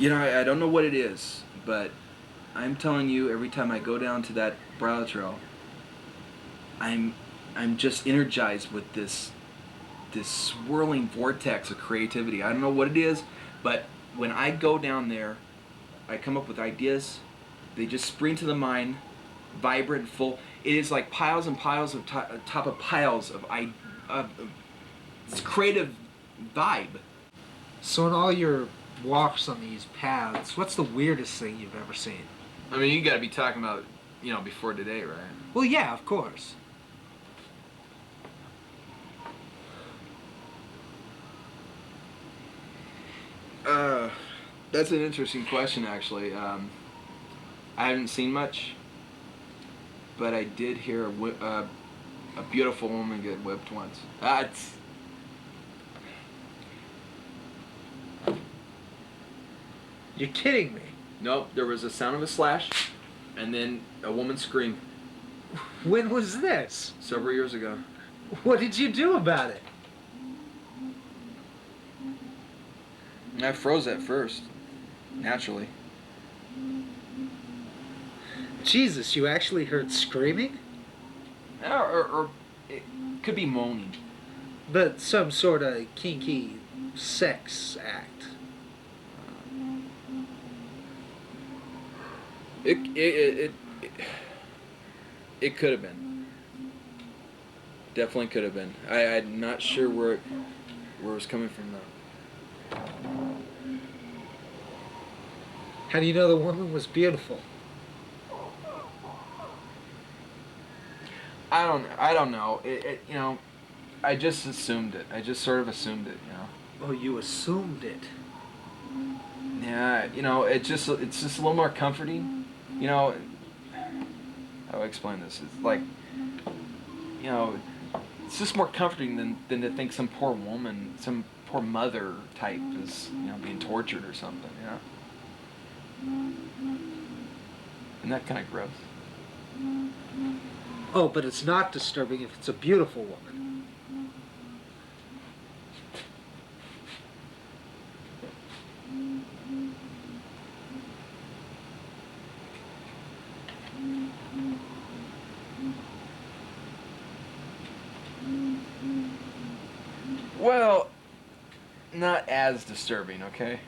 You know, I don't know what it is, but I'm telling you, every time I go down to that bridle trail, I'm I'm just energized with this swirling vortex of creativity. I don't know what it is, but when I go down there, I come up with ideas. They just spring to the mind, vibrant, full. It is like piles and piles of top of piles of this creative vibe. So in all your walks on these paths, what's the weirdest thing you've ever seen? I mean, you got to be talking about, before today, right? Well, yeah, of course. That's an interesting question, actually. I haven't seen much, but I did hear a beautiful woman get whipped once. You're kidding me. Nope, there was a sound of a slash, and then a woman scream. When was this? Several years ago. What did you do about it? I froze at first, naturally. Jesus, you actually heard screaming? Or it could be moaning. But some sort of kinky sex act. It could have been. Definitely could have been. I'm not sure where it was coming from though. How do you know the woman was beautiful? I don't know. I just assumed it. I just sort of assumed it, Oh, you assumed it. Yeah, it's just a little more comforting. How do I explain this? It's like, it's just more comforting than to think some poor woman, some poor mother type is, being tortured or something, Isn't that kind of gross? Oh, but it's not disturbing if it's a beautiful woman. Well, not as disturbing, okay?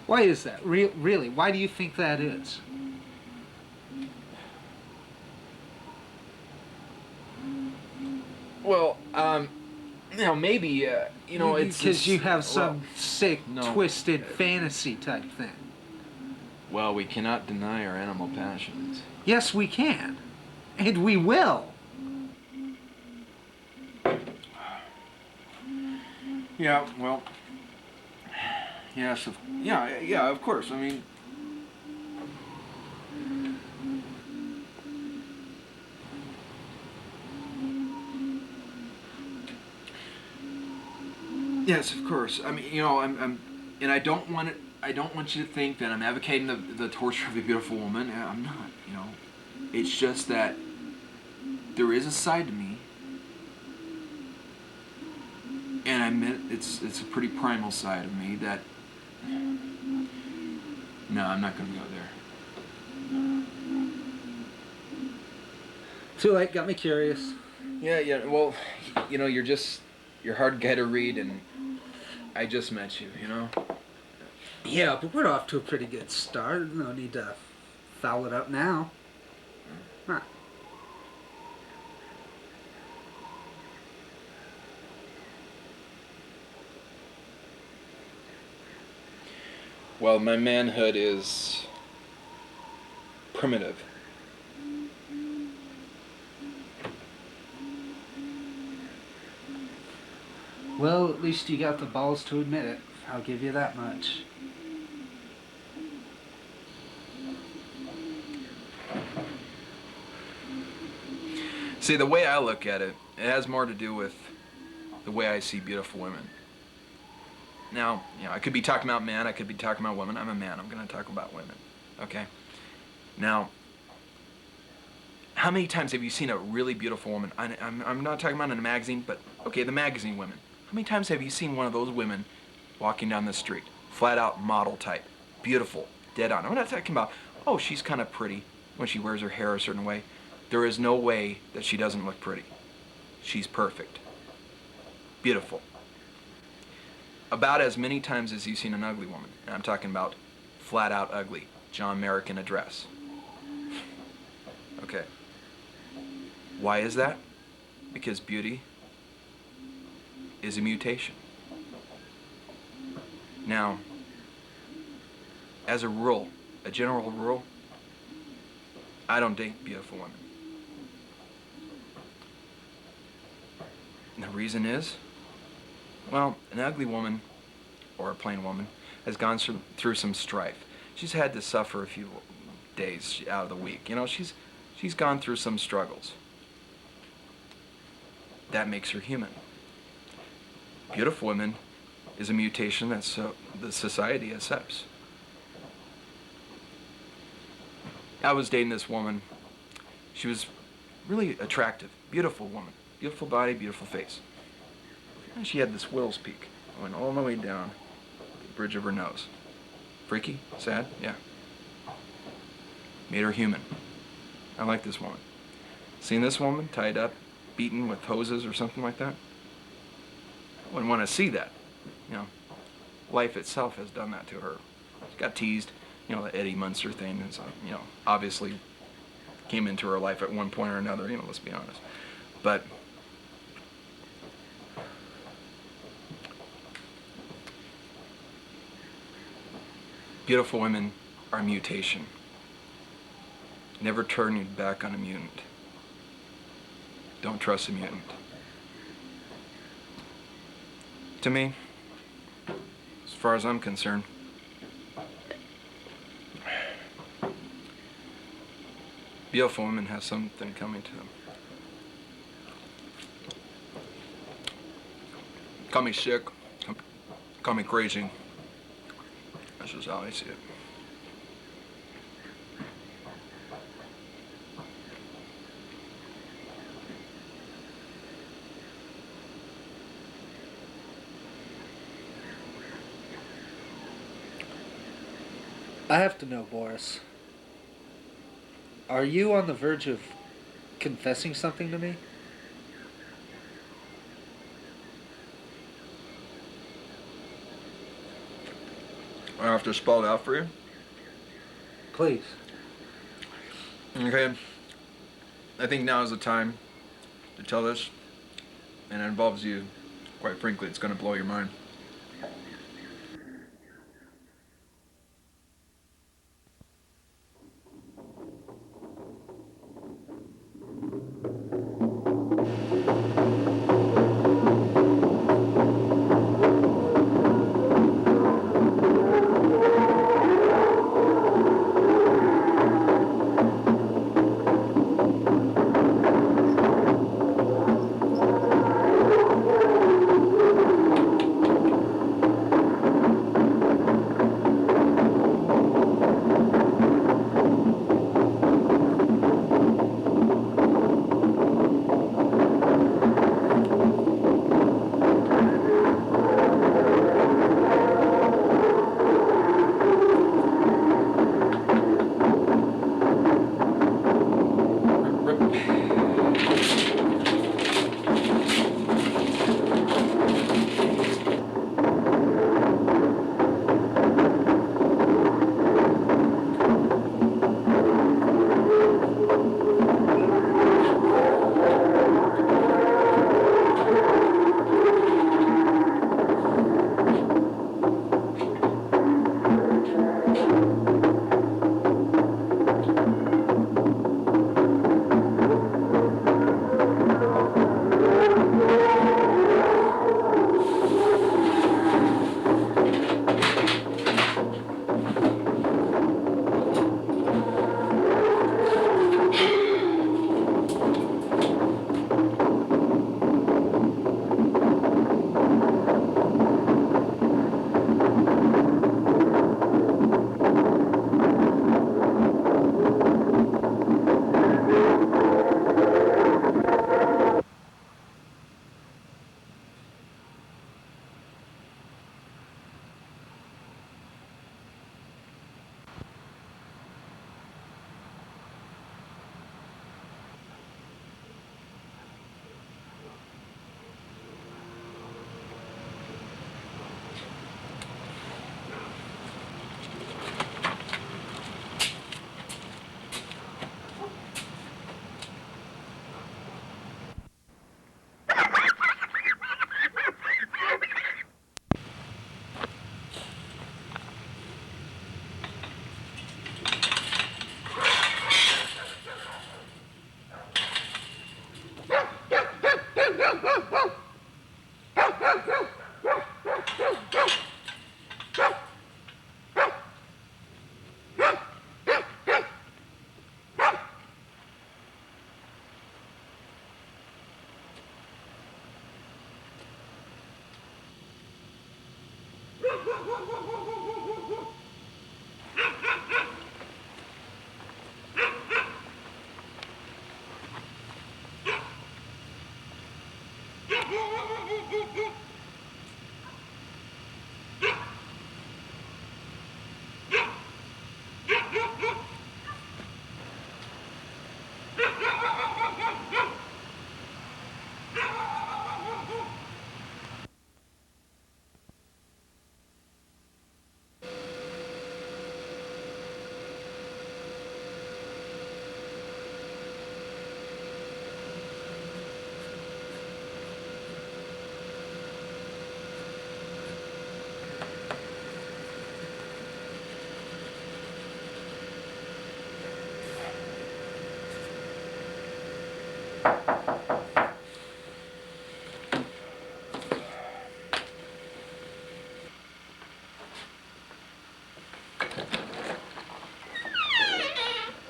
Why is that? Really, why do you think that is? Well, maybe, it's because you have some well, sick, no. twisted fantasy type thing. Well, we cannot deny our animal passions. Yes, we can. And we will. Yeah, well, yes, yeah, of course. I mean, yes, of course. I mean, and I don't want it. I don't want you to think that I'm advocating the torture of a beautiful woman. I'm not. It's just that there is a side to me, and I admit it's a pretty primal side of me that. No, I'm not going to go there. Too late, got me curious. Yeah. Well, you're a hard guy to read, and I just met you. Yeah, but we're off to a pretty good start. No need to foul it up now. Huh. Well, my manhood is primitive. Well, at least you got the balls to admit it. I'll give you that much. See, the way I look at it, it has more to do with the way I see beautiful women. Now, I could be talking about men, I could be talking about women. I'm a man, I'm going to talk about women. Okay? Now, how many times have you seen a really beautiful woman? I'm not talking about in a magazine, but, okay, the magazine women. How many times have you seen one of those women walking down the street, flat out model type, beautiful, dead on. I'm not talking about, oh, she's kind of pretty when she wears her hair a certain way. There is no way that she doesn't look pretty. She's perfect. Beautiful. About as many times as you've seen an ugly woman. And I'm talking about flat out ugly. John Merrick in a dress. Okay. Why is that? Because beauty is a mutation. Now, as a rule, a general rule, I don't date beautiful women. And the reason is, well, an ugly woman, or a plain woman, has gone through some strife. She's had to suffer a few days out of the week. You know, she's gone through some struggles. That makes her human. Beautiful women is a mutation that the society accepts. I was dating this woman. She was really attractive, beautiful woman. Beautiful body, beautiful face. And she had this widow's peak. Went all the way down the bridge of her nose. Freaky? Sad? Yeah. Made her human. I like this woman. Seen this woman tied up, beaten with hoses or something like that? I wouldn't want to see that. You know, life itself has done that to her. She got teased. You know, the Eddie Munster thing is, you know, obviously came into her life at one point or another, you know, let's be honest. But beautiful women are a mutation. Never turn your back on a mutant. Don't trust a mutant. To me, as far as I'm concerned, beautiful women have something coming to them. Call me sick, call me crazy. That's just how I see it. I have to know, Boris. Are you on the verge of confessing something to me? I have to spell it out for you. Please. Okay. I think now is the time to tell this, and it involves you. Quite frankly, it's going to blow your mind.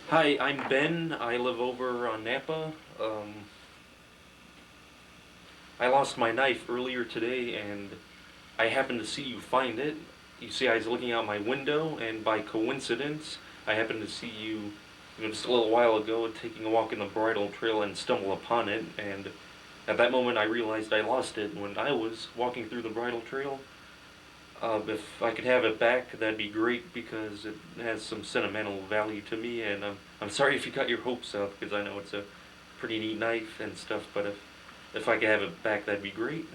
Hi, I'm Ben. I live over on Napa. I lost my knife earlier today and I happened to see you find it. You see, I was looking out my window and by coincidence, I happened to see you, just a little while ago taking a walk in the Bridle Trail and stumble upon it. And at that moment, I realized I lost it when I was walking through the Bridle Trail. If I could have it back, that'd be great because it has some sentimental value to me. And I'm sorry if you got your hopes up because I know it's a pretty neat knife and stuff. But if I could have it back, that'd be great.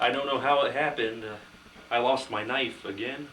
I don't know how it happened. I lost my knife again.